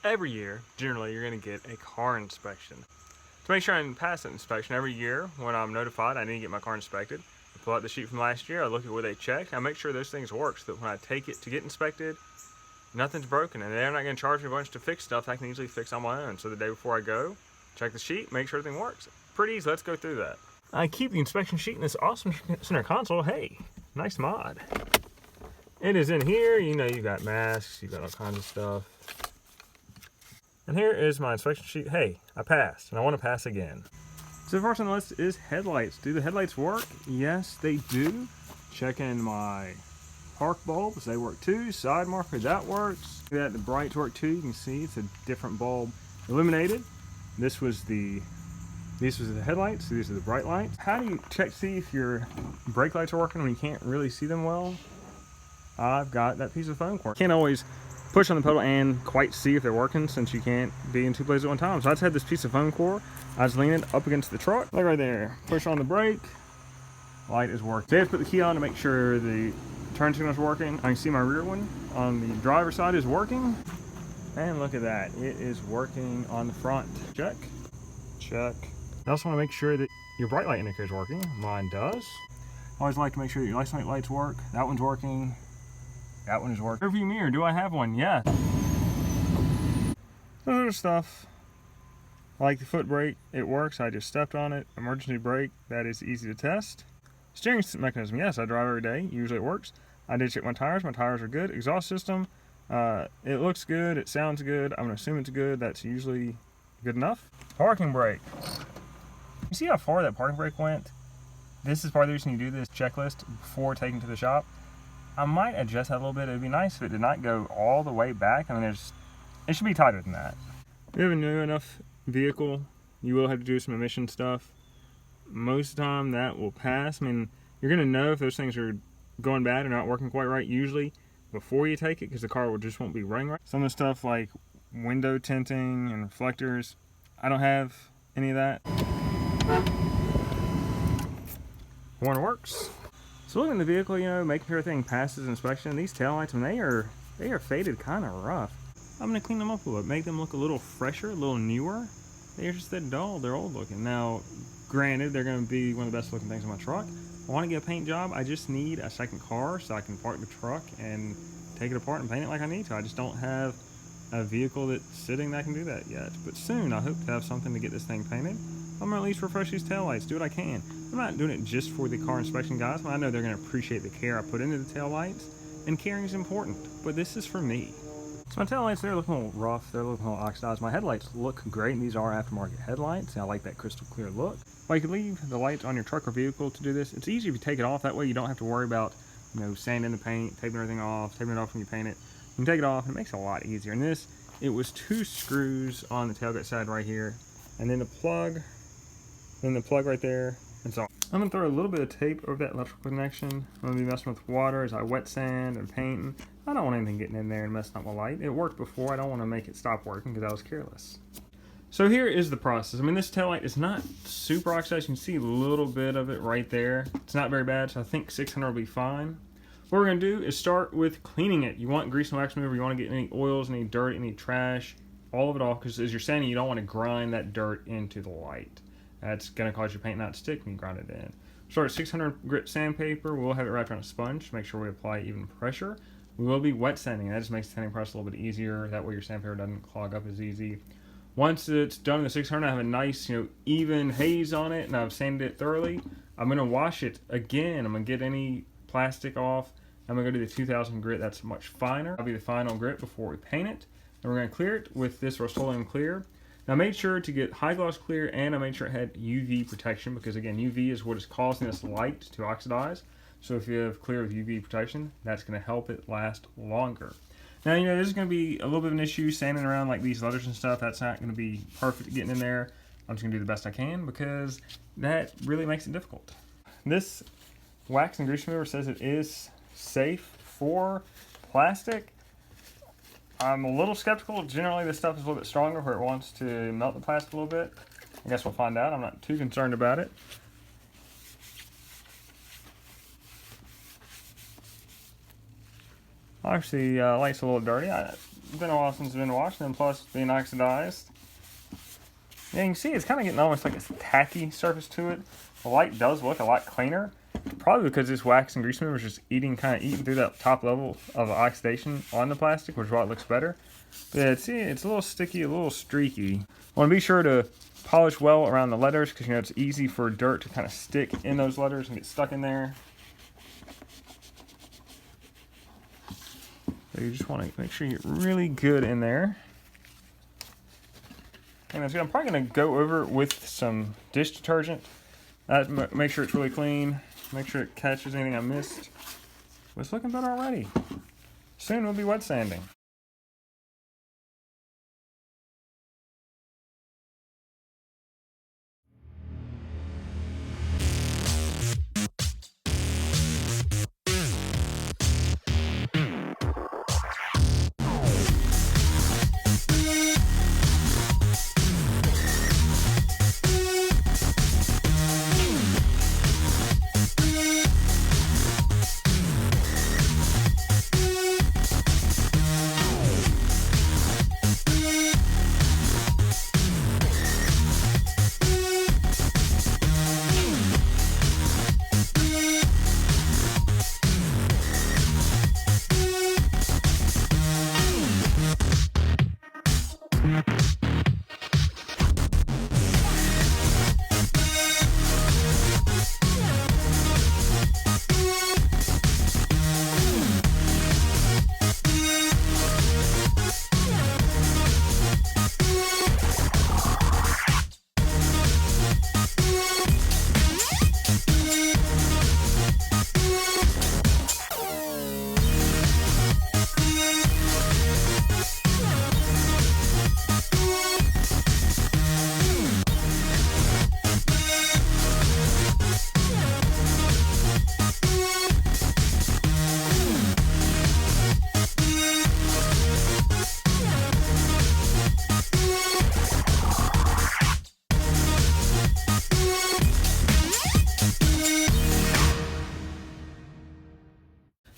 Every year, generally, you're going to get a car inspection. To make sure I can pass that inspection every year, when I'm notified I need to get my car inspected, I pull out the sheet from last year, I look at what they checked, I make sure those things work so that when I take it to get inspected, nothing's broken, and they're not going to charge me a bunch to fix stuff I can easily fix on my own. So the day before I go, check the sheet, make sure everything works. Pretty easy, let's go through that. I keep the inspection sheet in this awesome center console. Hey, nice mod. It is in here, you know, you got masks, you got all kinds of stuff. And here is my inspection sheet. Hey, I passed, and I want to pass again. So the first on the list is headlights. Do the headlights work? Yes, they do. Checking my park bulbs, they work too. Side marker, that works. The brights work too. You can see it's a different bulb illuminated. This was the headlights, so these are the bright lights. How do you check to see if your brake lights are working when you can't really see them well? I've got that piece of foam core. Can't always push on the pedal and quite see if they're working since you can't be in two places at one time. So I just had this piece of foam core. I was leaning up against the truck, like right there. Push on the brake, light is working. So I have to put the key on to make sure the turn signal is working. I can see my rear one on the driver's side is working. And look at that, it is working on the front. Check, check. I also want to make sure that your bright light indicator is working. Mine does. I always like to make sure that your license plate lights work. That one's working. That one is working. Rearview mirror, do I have one? Yes. Other stuff. Like the foot brake, it works. I just stepped on it. Emergency brake, that is easy to test. Steering mechanism, yes, I drive every day. Usually it works. I did check my tires. My tires are good. Exhaust system, it looks good. It sounds good. I'm gonna assume it's good. That's usually good enough. Parking brake. You see how far that parking brake went? This is part of the reason you do this checklist before taking to the shop. I might adjust that a little bit. It'd be nice if it did not go all the way back. I mean, it should be tighter than that. If you have a new enough vehicle, you will have to do some emission stuff. Most of the time that will pass. I mean, you're gonna know if those things are going bad or not working quite right usually before you take it, because the car just won't be running right. Some of the stuff like window tinting and reflectors, I don't have any of that. Horn works. So looking at the vehicle, you know, making sure everything passes inspection. These taillights, when they are faded kind of rough. I'm gonna clean them up a little bit, make them look a little fresher, a little newer. They're just that dull, they're old looking. Now, granted, they're gonna be one of the best looking things on my truck. I wanna get a paint job, I just need a second car so I can park the truck and take it apart and paint it like I need to. I just don't have a vehicle that's sitting that can do that yet. But soon, I hope to have something to get this thing painted. I'm gonna at least refresh these taillights, do what I can. I'm not doing it just for the car inspection guys, but I know they're gonna appreciate the care I put into the taillights, and caring is important, but this is for me. So my taillights, they're looking a little rough, they're looking a little oxidized. My headlights look great, and these are aftermarket headlights, and I like that crystal clear look. Well, you can leave the lights on your truck or vehicle to do this. It's easy if you take it off, that way you don't have to worry about, you know, sanding the paint, taping everything off, taping it off when you paint it. You can take it off, and it makes it a lot easier. And this, it was 2 screws on the tailgate side right here, and then the plug right there, and so I'm gonna throw a little bit of tape over that electrical connection. I'm gonna be messing with water as I wet sand and painting. I don't want anything getting in there and messing up my light. It worked before, I don't wanna make it stop working because I was careless. So here is the process. I mean, this taillight is not super oxidized. You can see a little bit of it right there. It's not very bad, so I think 600 will be fine. What we're gonna do is start with cleaning it. You want grease and wax remover, you wanna get any oils, any dirt, any trash, all of it off, because as you're sanding, you don't wanna grind that dirt into the light. That's going to cause your paint not to stick when you grind it in. Start with 600 grit sandpaper. We'll have it wrapped around a sponge to make sure we apply even pressure. We will be wet sanding. That just makes the sanding process a little bit easier. That way your sandpaper doesn't clog up as easy. Once it's done in the 600, I have a nice, you know, even haze on it, and I've sanded it thoroughly. I'm going to wash it again. I'm going to get any plastic off. I'm going to go to the 2000 grit. That's much finer. That'll be the final grit before we paint it. And we're going to clear it with this Rust-Oleum clear. Now I made sure to get high gloss clear, and I made sure it had UV protection, because again, UV is what is causing this light to oxidize. So if you have clear with UV protection, that's going to help it last longer. Now, you know, this is going to be a little bit of an issue sanding around like these leathers and stuff. That's not going to be perfect getting in there. I'm just going to do the best I can, because that really makes it difficult. This wax and grease remover says it is safe for plastic. I'm a little skeptical. Generally, this stuff is a little bit stronger where it wants to melt the plastic a little bit. I guess we'll find out. I'm not too concerned about it. Obviously, light's a little dirty. been a while since I've been washing them, plus being oxidized. Yeah, you can see it's kind of getting almost like a tacky surface to it. The light does look a lot cleaner, probably because this wax and grease remover is just eating through that top level of oxidation on the plastic, which is why it looks better. But yeah, see, it's a little sticky, a little streaky. Want to be sure to polish well around the letters, because you know it's easy for dirt to kind of stick in those letters and get stuck in there. So you just want to make sure you're really good in there. And I'm probably going to go over it with some dish detergent. Make sure it's really clean. Make sure it catches anything I missed. But it's looking better already. Soon we'll be wet sanding.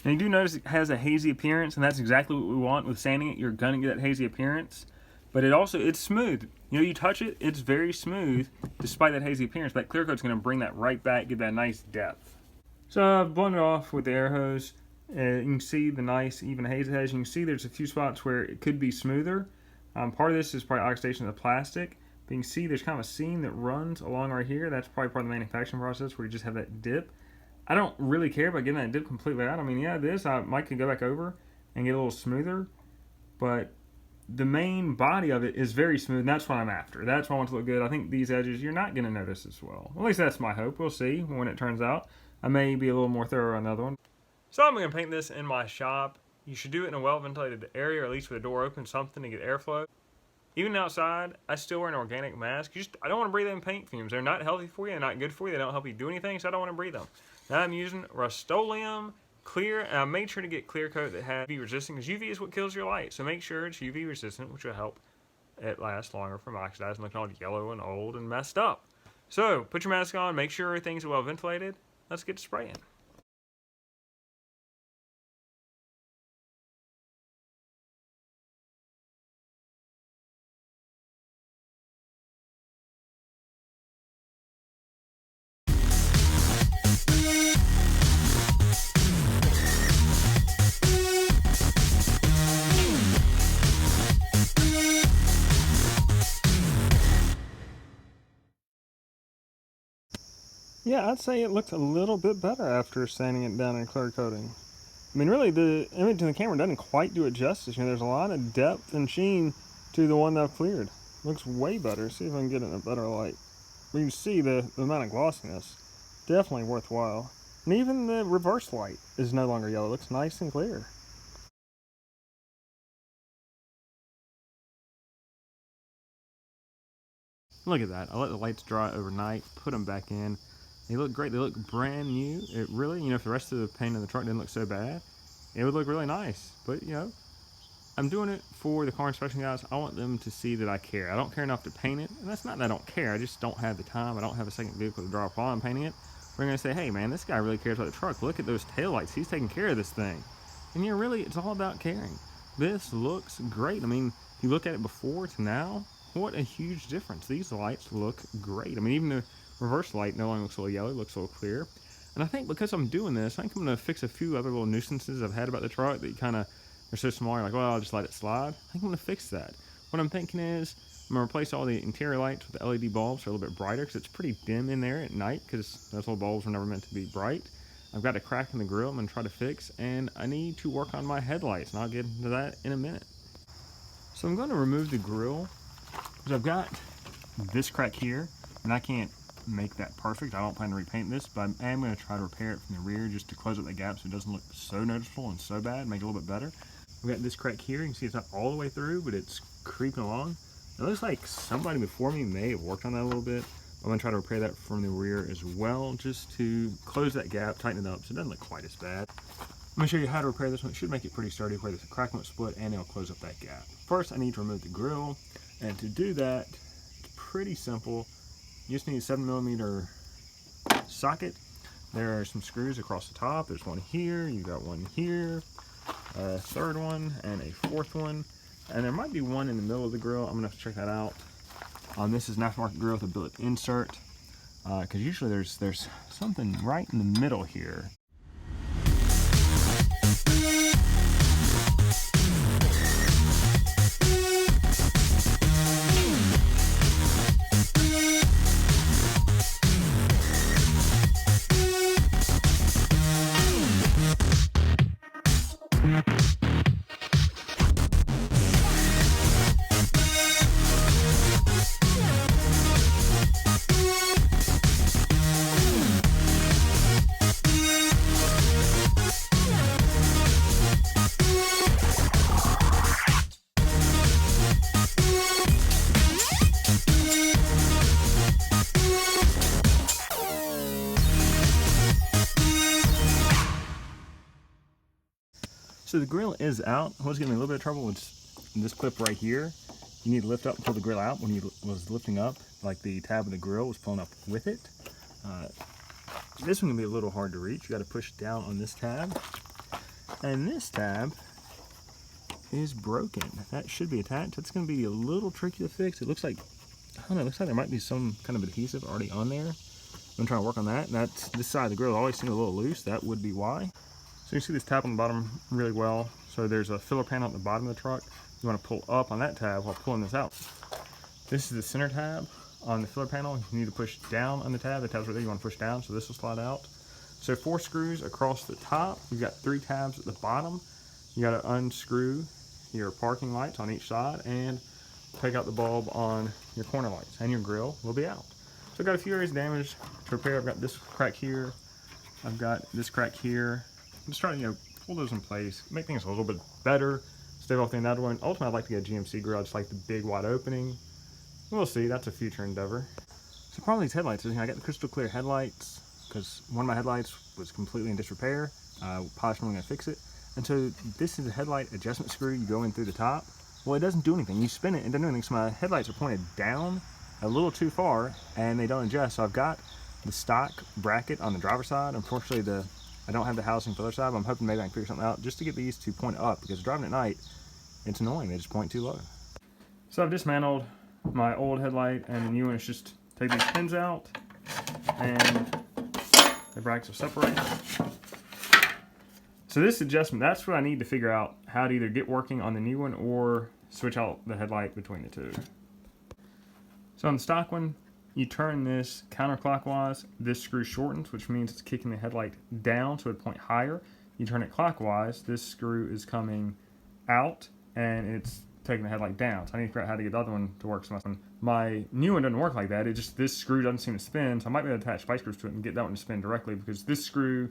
And you do notice it has a hazy appearance, and that's exactly what we want with sanding it. You're gonna get that hazy appearance, but it's smooth. You know, you touch it, it's very smooth, despite that hazy appearance. That clear coat's gonna bring that right back, give that nice depth. So I've blown it off with the air hose. You can see the nice even haze it has. You can see there's a few spots where it could be smoother. Part of this is probably oxidation of the plastic. But you can see there's kind of a seam that runs along right here. That's probably part of the manufacturing process where you just have that dip. I don't really care about getting that dip completely out. I mean, yeah, I might could go back over and get a little smoother, but the main body of it is very smooth, and that's what I'm after. That's what I want to look good. I think these edges you're not going to notice as well. At least that's my hope. We'll see when it turns out. I may be a little more thorough on the other one. So I'm going to paint this in my shop. You should do it in a well-ventilated area, or at least with a door open, something to get airflow. Even outside, I still wear an organic mask. I don't want to breathe in paint fumes. They're not healthy for you. They're not good for you. They don't help you do anything, so I don't want to breathe them. Now I'm using Rust-Oleum clear, and I made sure to get clear coat that had UV resistant, because UV is what kills your light. So make sure it's UV resistant, which will help it last longer from oxidizing, looking all yellow and old and messed up. So put your mask on, make sure things are well ventilated. Let's get to spraying. Yeah, I'd say it looks a little bit better after sanding it down and clear coating. I mean, really, the image in the camera doesn't quite do it justice. You know, there's a lot of depth and sheen to the one that I've cleared. Looks way better. See if I can get it in a better light. You can see the amount of glossiness. Definitely worthwhile. And even the reverse light is no longer yellow. It looks nice and clear. Look at that. I let the lights dry overnight, put them back in. They look great. They look brand new. It really, you know, if the rest of the paint in the truck didn't look so bad, it would look really nice. But, you know, I'm doing it for the car inspection guys. I want them to see that I care. I don't care enough to paint it. And that's not that I don't care. I just don't have the time. I don't have a second vehicle to drive while I'm painting it. We're going to say, hey, man, this guy really cares about the truck. Look at those taillights. He's taking care of this thing. And, you know, really, it's all about caring. This looks great. I mean, if you look at it before to now, what a huge difference. These lights look great. I mean, even the reverse light no longer looks a little yellow, it looks a little clear. And I think because I'm doing this, I think I'm going to fix a few other little nuisances I've had about the truck that kind of are so small, you're like, well, I'll just let it slide. I think I'm going to fix that. What I'm thinking is I'm going to replace all the interior lights with the LED bulbs so they're a little bit brighter, because it's pretty dim in there at night because those little bulbs were never meant to be bright. I've got a crack in the grill I'm going to try to fix, and I need to work on my headlights, and I'll get into that in a minute. So I'm going to remove the grill because I've got this crack here, and I can't make that perfect. I don't plan to repaint this, but I am going to try to repair it from the rear just to close up the gap so it doesn't look so noticeable and so bad, make it a little bit better. I've got this crack here. You can see it's not all the way through, but it's creeping along. It looks like somebody before me may have worked on that a little bit. I'm going to try to repair that from the rear as well, just to close that gap, tighten it up so it doesn't look quite as bad. I'm going to show you how to repair this one. It should make it pretty sturdy where the crack won't split, and it'll close up that gap. First, I need to remove the grill, and to do that, it's pretty simple. You just need a 7mm socket. There are some screws across the top. There's one here, you've got one here, a third one, and a fourth one. And there might be one in the middle of the grill. I'm going to have to check that out. This is an aftermarket grill with a billet insert, because usually there's something right in the middle here. So the grill is out. I was getting a little bit of trouble with this clip right here. You need to lift up and pull the grill out. When you was lifting up, like the tab of the grill was pulling up with it. This one can be a little hard to reach. You got to push down on this tab. And this tab is broken. That should be attached. That's going to be a little tricky to fix. It looks like, I don't know, it looks like there might be some kind of adhesive already on there. I'm trying to work on that. And that's this side of the grill always seems a little loose. That would be why. So you see this tab on the bottom really well. So there's a filler panel at the bottom of the truck. You want to pull up on that tab while pulling this out. This is the center tab on the filler panel. You need to push down on the tab. The tab's right there. You want to push down, so this will slide out. So 4 screws across the top. You've got 3 tabs at the bottom. You got to unscrew your parking lights on each side and take out the bulb on your corner lights, and your grill will be out. So I've got a few areas damaged to repair. I've got this crack here. I've got this crack here. I'm just trying to, pull those in place, make things a little bit better, stave off the other one. Ultimately, I'd like to get a GMC grill. I just like the big wide opening. We'll see, that's a future endeavor. So part of these headlights is, I got the crystal clear headlights because one of my headlights was completely in disrepair. Possibly going to fix it. And so this is a headlight adjustment screw. You go in through the top. Well, it doesn't do anything. You spin it, it doesn't do anything. So my headlights are pointed down a little too far, and they don't adjust. So I've got the stock bracket on the driver's side. Unfortunately, I don't have the housing for the other side, but I'm hoping maybe I can figure something out just to get these to point up, because driving at night, it's annoying. They just point too low. So I've dismantled my old headlight, and the new one is just take these pins out, and the brackets will separate. So this adjustment, that's what I need to figure out how to either get working on the new one or switch out the headlight between the two. So on the stock one, you turn this counterclockwise, this screw shortens, which means it's kicking the headlight down so it point higher. You turn it clockwise, this screw is coming out and it's taking the headlight down. So I need to figure out how to get the other one to work. So my new one doesn't work like that. It just, this screw doesn't seem to spin, so I might be able to attach spike screws to it and get that one to spin directly, because this screw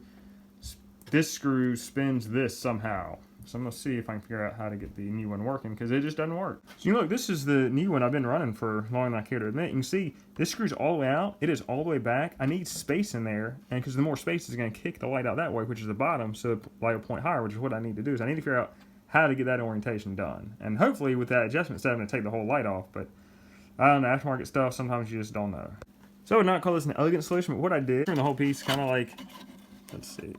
spins this somehow. So I'm going to see if I can figure out how to get the new one working, because it just doesn't work. So you look, this is the new one I've been running for longer than I care to admit. You can see this screw's all the way out. It is all the way back. I need space in there, and because the more space is going to kick the light out that way, which is the bottom, so the light will point higher, which is what I need to do. Is I need to figure out how to get that orientation done. And hopefully with that adjustment, instead of having to take the whole light off. But I don't know, aftermarket stuff, sometimes you just don't know. So I would not call this an elegant solution, but what I did, turn the whole piece kind of like, let's see,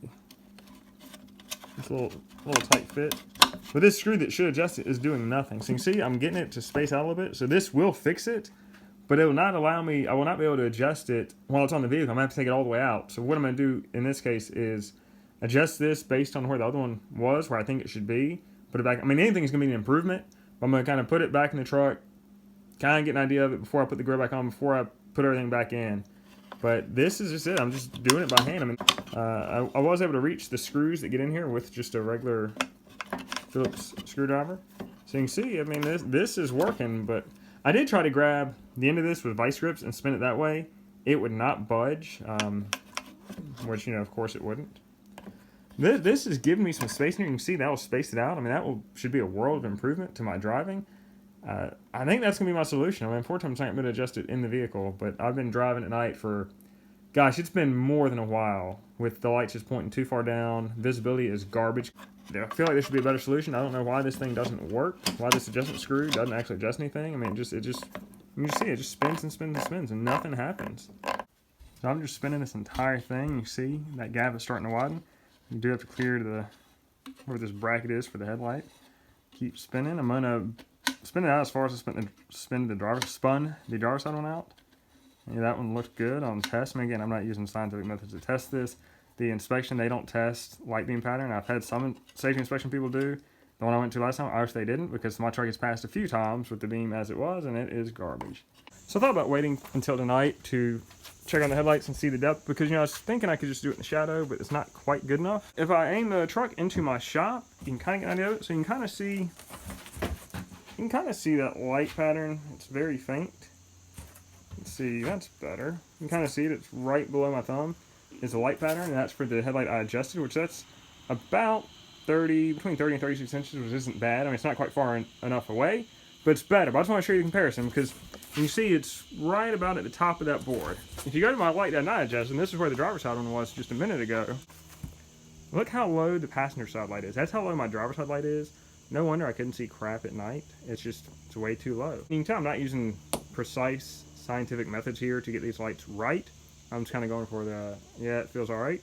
it's a little tight fit. But this screw that should adjust it is doing nothing. So you can see I'm getting it to space out a little bit. So this will fix it, but it will not allow me, I will not be able to adjust it while it's on the vehicle. I'm going to have to take it all the way out. So what I'm going to do in this case is adjust this based on where the other one was, where I think it should be. Put it back. I mean, anything is going to be an improvement. But I'm going to kind of put it back in the truck, kind of get an idea of it before I put the grill back on, before I put everything back in. But this is just it. I'm just doing it by hand. I mean, I was able to reach the screws that get in here with just a regular Phillips screwdriver. So you can see, I mean, this is working, but I did try to grab the end of this with vice grips and spin it that way. It would not budge, which, you know, of course it wouldn't. This is giving me some space here. You can see that will space it out. I mean, that should be a world of improvement to my driving. I think that's going to be my solution. I mean, unfortunately, I'm not going to adjust it in the vehicle, but I've been driving at night for, gosh, it's been more than a while with the lights just pointing too far down. Visibility is garbage. I feel like there should be a better solution. I don't know why this thing doesn't work, why this adjustment screw doesn't actually adjust anything. I mean, you can see it just spins and spins and spins and nothing happens. So I'm just spinning this entire thing. You see that gap is starting to widen. You do have to clear where this bracket is for the headlight. Keep spinning. I'm gonna spin it out as far as I spun the driver's side one out. Yeah, that one looked good on test. I mean, again, I'm not using scientific methods to test this. The inspection, they don't test light beam pattern. I've had some safety inspection people do. The one I went to last time, I wish they didn't, because my truck has passed a few times with the beam as it was, and it is garbage. So I thought about waiting until tonight to check on the headlights and see the depth, because, you know, I was thinking I could just do it in the shadow, but it's not quite good enough. If I aim the truck into my shop, you can kind of get an idea of it. So you can kind of see that light pattern. It's very faint. Let's see, that's better. You can kind of see it. It's right below my thumb is the light pattern, and that's for the headlight I adjusted, which that's about between 30 and 36 inches, which isn't bad. I mean, it's not quite far enough away, but it's better. But I just want to show you the comparison, because you see it's right about at the top of that board. If you go to my light that I adjusted, and this is where the driver's side one was just a minute ago, look how low the passenger side light is. That's how low my driver's side light is. No wonder I couldn't see crap at night. It's way too low. You can tell I'm not using precise scientific methods here to get these lights right. I'm just kind of going for yeah, it feels all right.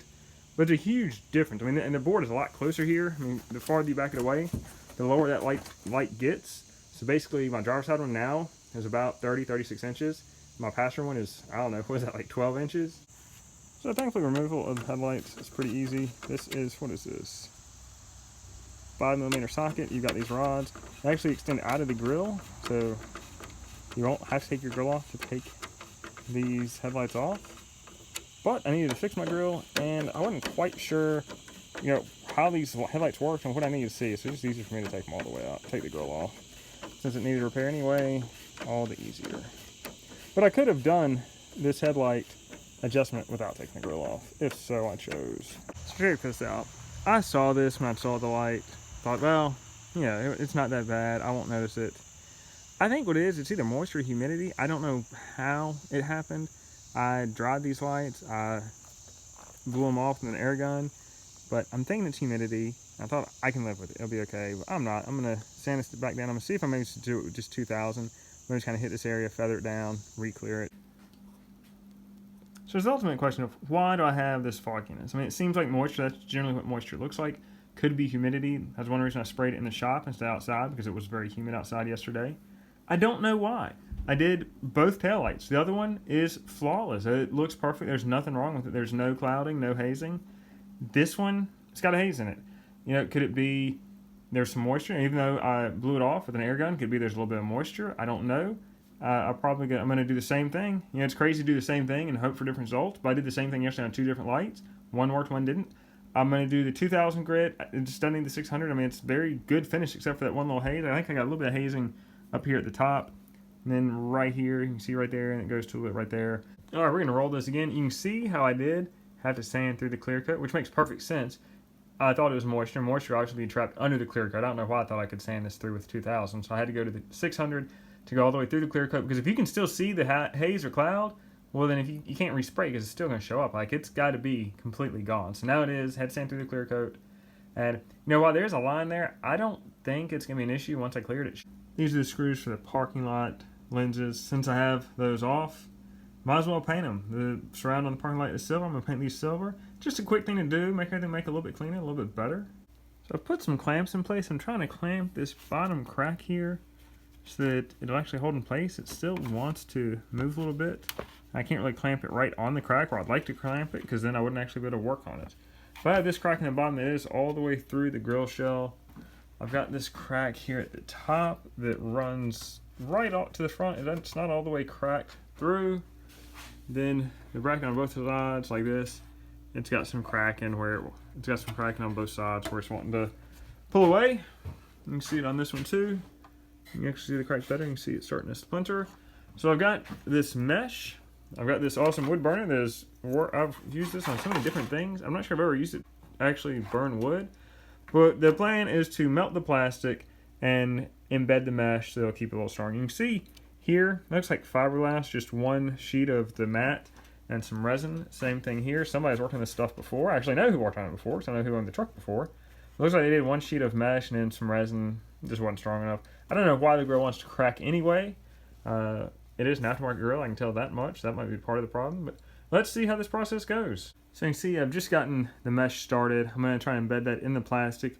But it's a huge difference. I mean, and the board is a lot closer here. I mean, the farther you back it away, the lower that light gets. So basically, my driver's side one now is about 30, 36 inches. My passenger one is, I don't know, what is that, like 12 inches? So thankfully, removal of the headlights is pretty easy. This is, what is this? 5mm socket. You've got these rods. They actually extend out of the grill, so you won't have to take your grill off to take these headlights off. But I needed to fix my grill, and I wasn't quite sure, you know, how these headlights worked and what I needed to see. So it's just easier for me to take them all the way out, take the grill off. Since it needed repair anyway, all the easier. But I could have done this headlight adjustment without taking the grill off, if so I chose. So check this out. I saw this when I saw the light. Thought, well, yeah, it's not that bad. I won't notice it. I think what it is, it's either moisture or humidity. I don't know how it happened. I dried these lights, I blew them off with an air gun, but I'm thinking it's humidity. I thought I can live with it, it'll be okay, but I'm not. I'm gonna sand this back down. I'm gonna see if I'm able to do it with just 2000. I'm gonna just kind of hit this area, feather it down, re-clear it. So there's the ultimate question of, why do I have this fogginess? I mean, it seems like moisture, that's generally what moisture looks like. Could be humidity. That's one reason I sprayed it in the shop instead of outside, because it was very humid outside yesterday. I don't know why. I did both taillights. The other one is flawless. It looks perfect. There's nothing wrong with it. There's no clouding, no hazing. This one, it's got a haze in it. You know, could it be there's some moisture? Even though I blew it off with an air gun, could be there's a little bit of moisture. I don't know. I'm going to do the same thing. You know, it's crazy to do the same thing and hope for different results, but I did the same thing yesterday on two different lights. One worked, one didn't. I'm going to do the 2000 grit, stunning the 600. I mean, it's very good finish except for that one little haze. I think I got a little bit of hazing up here at the top. And then right here, you can see right there, and it goes to it right there. All right, we're going to roll this again. You can see how I did have to sand through the clear coat, which makes perfect sense. I thought it was moisture. Moisture obviously being trapped under the clear coat. I don't know why I thought I could sand this through with 2000. So I had to go to the 600 to go all the way through the clear coat. Because if you can still see the haze or cloud, well, then if you can't respray because it's still going to show up. Like, it's got to be completely gone. So now it is. Had to sand through the clear coat. And, you know, while there's a line there, I don't think it's going to be an issue once I cleared it. These are the screws for the parking lot lenses. Since I have those off, might as well paint them. The surround on the parking light is silver. I'm going to paint these silver. Just a quick thing to do, make everything a little bit cleaner, a little bit better. So So I've put some clamps in place. I'm trying to clamp this bottom crack here so that it'll actually hold in place. It still wants to move a little bit. I can't really clamp it right on the crack where I'd like to clamp it, because then I wouldn't actually be able to work on it. But I have this crack in the bottom that is all the way through the grill shell. I've got this crack here at the top that runs right out to the front, and it's not all the way cracked through. Then the bracket on both sides like this, it's got some cracking on both sides where it's wanting to pull away. You can see it on this one too. You can actually see the crack better. You can see it starting to splinter. So I've got this mesh. I've got this awesome wood burner that is, I've used this on so many different things. I'm not sure I've ever used it to actually burn wood. But the plan is to melt the plastic and embed the mesh so it'll keep it a little strong. You can see here, looks like fiberglass, just one sheet of the mat and some resin. Same thing here. Somebody's worked on this stuff before. I actually know who worked on it before, because I know who owned the truck before. It looks like they did one sheet of mesh and then some resin. It just wasn't strong enough. I don't know why the grill wants to crack anyway. It is an aftermarket grill, I can tell that much. That might be part of the problem, but let's see how this process goes. So you can see I've just gotten the mesh started. I'm going to try and embed that in the plastic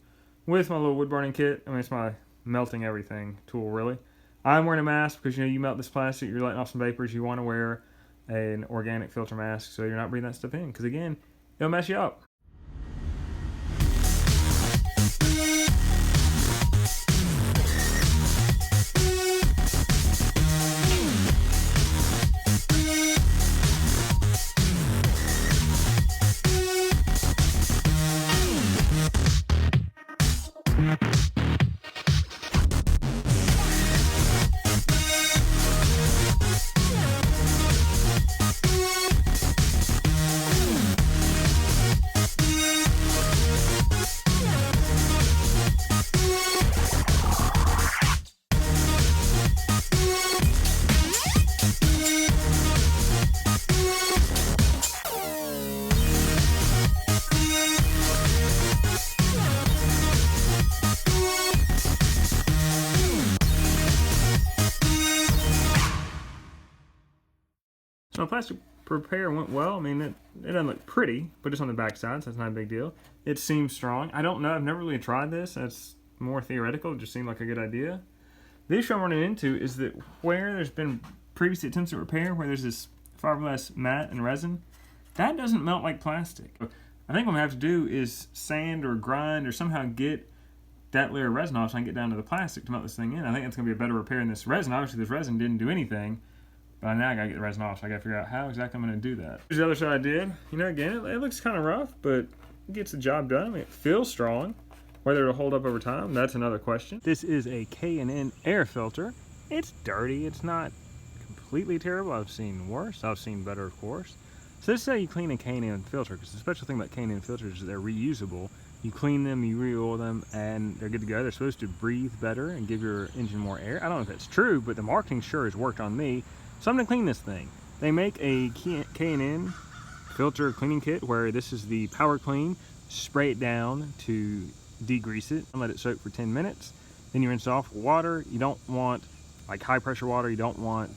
with my little wood burning kit. I mean, it's my melting everything tool, really. I'm wearing a mask because, you know, you melt this plastic, you're letting off some vapors. You want to wear an organic filter mask so you're not breathing that stuff in, because again, it'll mess you up. So plastic repair went well. I mean, it doesn't look pretty, but it's on the back side, so that's not a big deal. It seems strong. I don't know. I've never really tried this. That's more theoretical. It just seemed like a good idea. The issue I'm running into is that where there's been previous attempts at repair, where there's this fiberglass mat and resin, that doesn't melt like plastic. I think what I'm going to have to do is sand or grind or somehow get that layer of resin off so I can get down to the plastic to melt this thing in. I think that's going to be a better repair than this resin. Obviously, this resin didn't do anything. But now I gotta get the resin off, so I gotta figure out how exactly I'm gonna do that. Here's the other side I did. You know, again, it looks kind of rough, but it gets the job done. I mean, it feels strong. Whether it'll hold up over time, that's another question. This is a K&N air filter. It's dirty. It's not completely terrible. I've seen worse. I've seen better, of course. So this is how you clean a K&N filter, because the special thing about K&N filters is they're reusable. You clean them, you re-oil them, and they're good to go. They're supposed to breathe better and give your engine more air. I don't know if that's true, but the marketing sure has worked on me. So I'm gonna clean this thing. They make a K&N filter cleaning kit where this is the power clean. Spray it down to degrease it and let it soak for 10 minutes. Then you rinse it off with water. You don't want like high pressure water. You don't want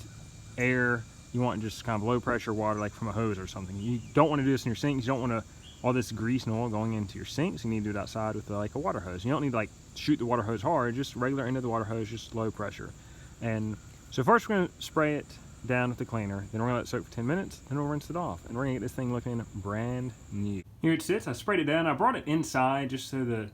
air. You want just kind of low pressure water like from a hose or something. You don't want to do this in your sinks. You don't want all this grease and oil going into your sinks. You need to do it outside with like a water hose. You don't need to like shoot the water hose hard, just regular end of the water hose, just low pressure. And so first we're gonna spray it down with the cleaner, then we're gonna let it soak for 10 minutes, then we'll rinse it off, and we're gonna get this thing looking brand new. Here it sits. I sprayed it down. I brought it inside just so the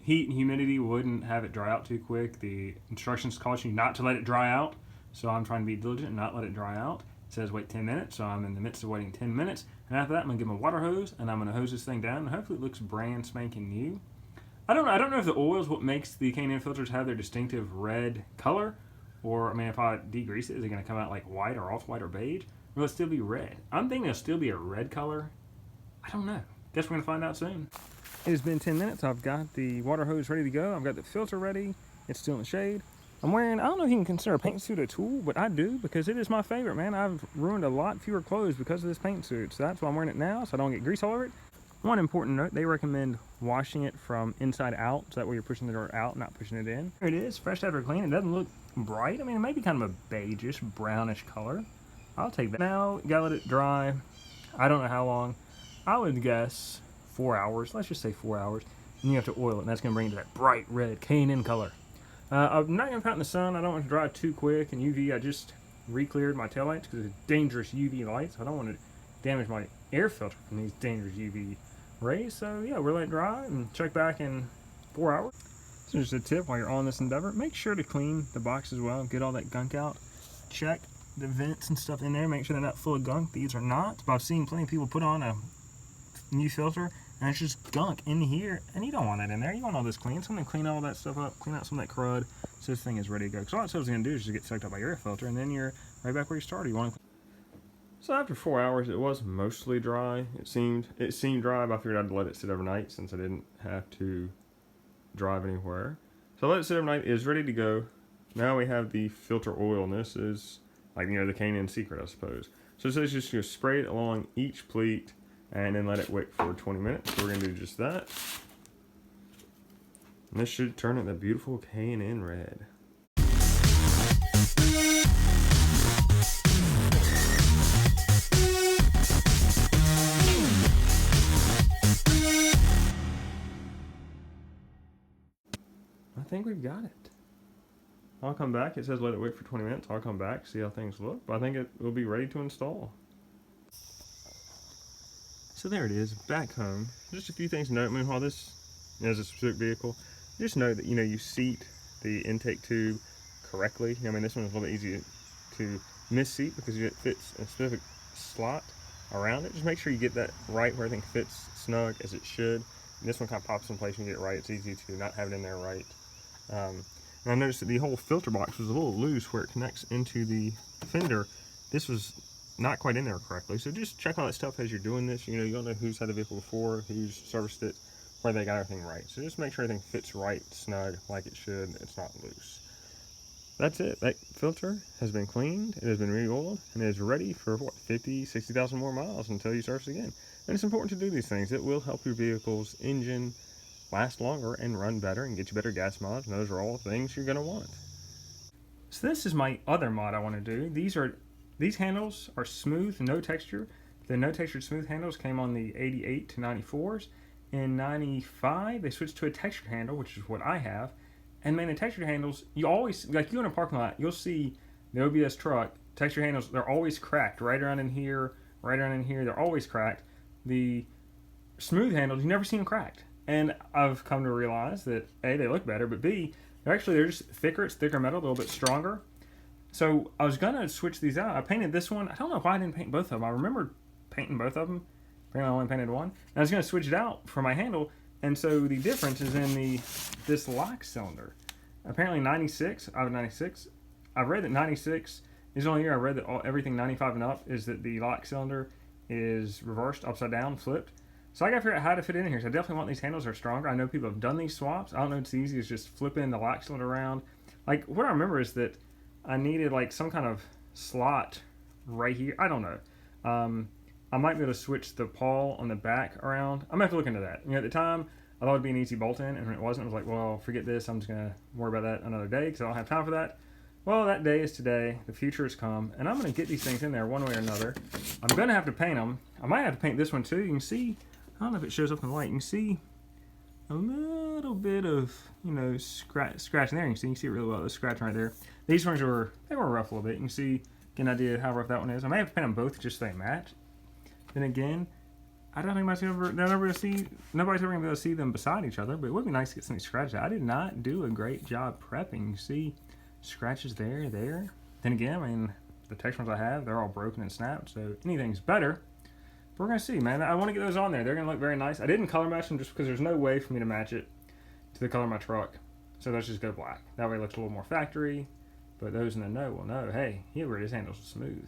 heat and humidity wouldn't have it dry out too quick. The instructions caution you not to let it dry out, so I'm trying to be diligent and not let it dry out. It says wait 10 minutes, so I'm in the midst of waiting 10 minutes, and after that I'm gonna give them a water hose, and I'm gonna hose this thing down, and hopefully it looks brand spanking new. I don't know if the oil is what makes the K&N filters have their distinctive red color, or, I mean, if I degrease it, is it going to come out like white or off-white or beige? Or will it still be red? I'm thinking it'll still be a red color. I don't know. Guess we're going to find out soon. It has been 10 minutes. I've got the water hose ready to go. I've got the filter ready. It's still in the shade. I'm wearing, I don't know if you can consider a paint suit a tool, but I do because it is my favorite, man. I've ruined a lot fewer clothes because of this paint suit. So that's why I'm wearing it now, so I don't get grease all over it. One important note, they recommend washing it from inside out, so that way you're pushing the dirt out, not pushing it in. Here it is, fresh after clean. It doesn't look bright. I mean, it may be kind of a beigeish, brownish color. I'll take that. Now, you gotta let it dry. I don't know how long. I would guess 4 hours. Let's just say 4 hours. and you have to oil it, and that's going to bring it to that bright red K&N color. I'm not going to put it in the sun. I don't want it to dry too quick. And UV, I just re-cleared my taillights because it's dangerous UV lights. I don't want to damage my air filter from these dangerous UV rays. So yeah, we'll let it dry and check back in 4 hours. So just a tip while you're on this endeavor, make sure to clean the box as well. Get all that gunk out. Check the vents and stuff in there. Make sure they're not full of gunk. These are not. But I've seen plenty of people put on a new filter and it's just gunk in here, and you don't want that in there. You want all this clean. So I'm going to clean all that stuff up, clean out some of that crud, so this thing is ready to go. Because all it's going to do is just get sucked up by your air filter, and then you're right back where you started. You want to. So after 4 hours, it was mostly dry. It seemed dry, but I figured I'd let it sit overnight since I didn't have to drive anywhere. So I let it sit overnight. It is ready to go. Now we have the filter oil, and this is like, you know, the K&N secret, I suppose. So it says just to spray it along each pleat and then let it wick for 20 minutes. So we're gonna do just that. And this should turn it that beautiful K&N red. I think we've got it. I'll come back. It says let it wick for 20 minutes. I'll come back, see how things look. But I think it will be ready to install. So there it is, back home. Just a few things to note. I mean, while this is a specific vehicle, just know that, you know, you seat the intake tube correctly. I mean, this one is a little bit easier to misseat because it fits a specific slot around it. Just make sure you get that right where everything fits snug as it should. And this one kind of pops in place when you get it right. It's easy to not have it in there right. And I noticed that the whole filter box was a little loose where it connects into the fender. This was not quite in there correctly, so just check all that stuff as you're doing this. You know, you don't know who's had the vehicle before, who's serviced it, where they got everything right. So just make sure everything fits right, snug, like it should. It's not loose. That's it. That filter has been cleaned, it has been re-oiled, and it is ready for what, 50, 60,000 more miles until you service again. And it's important to do these things. It will help your vehicle's engine last longer and run better and get you better gas mileage, and those are all things you're going to want. So this is my other mod I want to do. These handles are smooth, no texture. The no textured smooth handles came on the 88 to 94s. In 95, they switched to a textured handle, which is what I have. And man, the textured handles, you always, like you in a parking lot, you'll see the OBS truck, textured handles, they're always cracked. Right around in here, they're always cracked. The smooth handles, you never see them cracked. And I've come to realize that A, they look better, but B, they're just thicker. It's thicker metal, a little bit stronger. So I was gonna switch these out. I painted this one. I don't know why I didn't paint both of them. I remember painting both of them. Apparently I only painted one. And I was gonna switch it out for my handle. And so the difference is in this lock cylinder. Apparently 96, I have 96. I've read that 96 is the only year I read that everything 95 and up is that the lock cylinder is reversed, upside down, flipped. So I gotta figure out how to fit in here. So I definitely want these handles that are stronger. I know people have done these swaps. I don't know if it's easy as just flipping the lock cylinder around. Like what I remember is that I needed like some kind of slot right here. I don't know. I might be able to switch the pawl on the back around. I'm gonna have to look into that. You know, at the time, I thought it'd be an easy bolt in, and when it wasn't, I was like, well, forget this. I'm just gonna worry about that another day because I don't have time for that. Well, that day is today. The future has come, and I'm gonna get these things in there one way or another. I'm gonna have to paint them. I might have to paint this one too. You can see, I don't know if it shows up in the light. You can see a little bit of, you know, scratching there. You can see it really well. The scratch right there. These ones were rough a little bit. You can see, get an idea how rough that one is. I may have to paint them both just so they match. Then again, I don't think nobody's ever gonna be able to see them beside each other. But it would be nice to get something scratched out. I did not do a great job prepping. You see, scratches there. Then again, I mean, the text ones I have, they're all broken and snapped. So anything's better. But we're gonna see, man. I want to get those on there. They're gonna look very nice. I didn't color match them just because there's no way for me to match it to the color of my truck. So let's just go black. That way it looks a little more factory. But those in the know will know, hey, he already his handles are smooth.